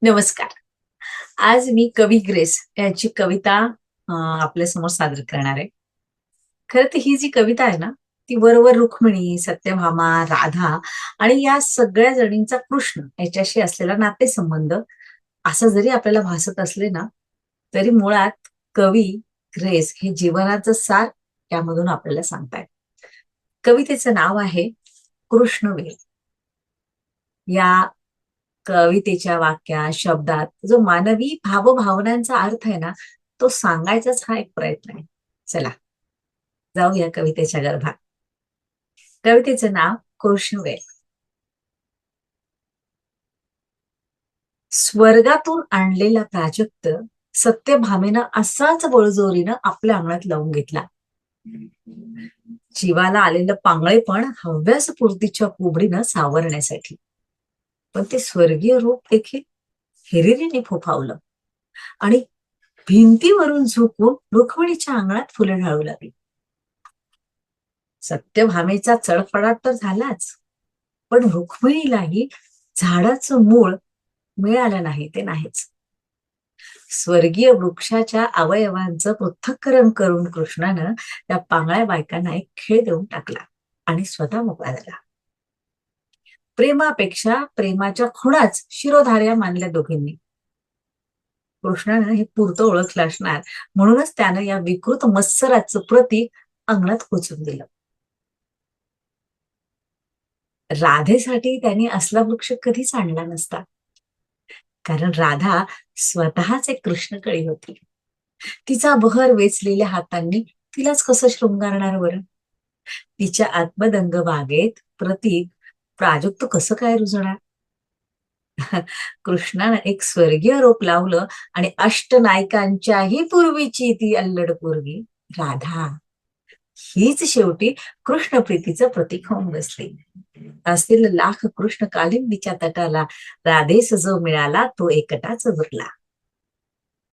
नमस्कार. आज मी कवी ग्रेस यांची कविता आपल्या समोर सादर करणार आहे. खरं तर ही जी कविता आहे ना, ती बरोबर रुक्मिणी, सत्यभामा, राधा आणि या सगळ्या जणींचा कृष्ण याच्याशी असलेला नातेसंबंध असं जरी आपल्याला भासत असले ना, तरी मुळात कवी ग्रेस हे जीवनाचं सार यामधून आपल्याला सांगतायत. कवितेचं नाव आहे कृष्णवेल. या कवितेच्या वाक्यात, शब्दात जो मानवी भावभावनांचा अर्थ आहे ना, तो सांगायचाच हा एक प्रयत्न आहे. चला, जाऊया कवितेच्या गर्भात. कवितेचं नाव कृष्णवेल. स्वर्गातून आणलेला प्राजक्त सत्यभामेनं असाच बळजोरीनं आपल्या अंगणात लावून घेतला. जीवाला आलेलं पांगळेपण हव्यासपूर्तीच्या कुबडीनं सावरण्यासाठी. पण ते स्वर्गीय रूप देखील हिरिरीने फोफावलं आणि भिंतीवरून झुकून रुक्मिणीच्या अंगणात फुलं ढाळू लागली. सत्यभामेचा चळफळाट तर झालाच, पण रुक्मिणीलाही झाडाचं मूळ मिळालं नाही ते नाहीच. स्वर्गीय वृक्षाच्या अवयवांचं पृथक्करण करून कृष्णानं त्या पांगळ्या बायकांना एक खेळ देऊन टाकला आणि स्वतः मोकळा झाला. प्रेमापेक्षा प्रेमाच्या खुणाच शिरोधार्या मानल्या दोघींनी. कृष्णानं हे पुरतं ओळखलं असणार, म्हणूनच त्यानं या विकृत मत्सराचं प्रतीक अंगणात खोचून दिलं. राधेसाठी त्यांनी असला वृक्ष कधीच आणला नसता, कारण राधा स्वतःच एक कृष्णकळी होती. तिचा बहर वेचलेल्या हातांनी तिलाच कसं शृंगारणार बरं? तिच्या आत्मदंग बागेत प्रतीक प्राजक्त कसं काय रुजणार? कृष्णानं एक स्वर्गीय रोप लावलं आणि अष्टनायकांच्याही पूर्वीची ती अल्लड पोरगी राधा हीच शेवटी कृष्णप्रीतीचं प्रतीक होऊन बसली. असतील लाख कृष्ण कालिंदीच्या तटाला राधेस जो मिळाला तो एकटाच उरला.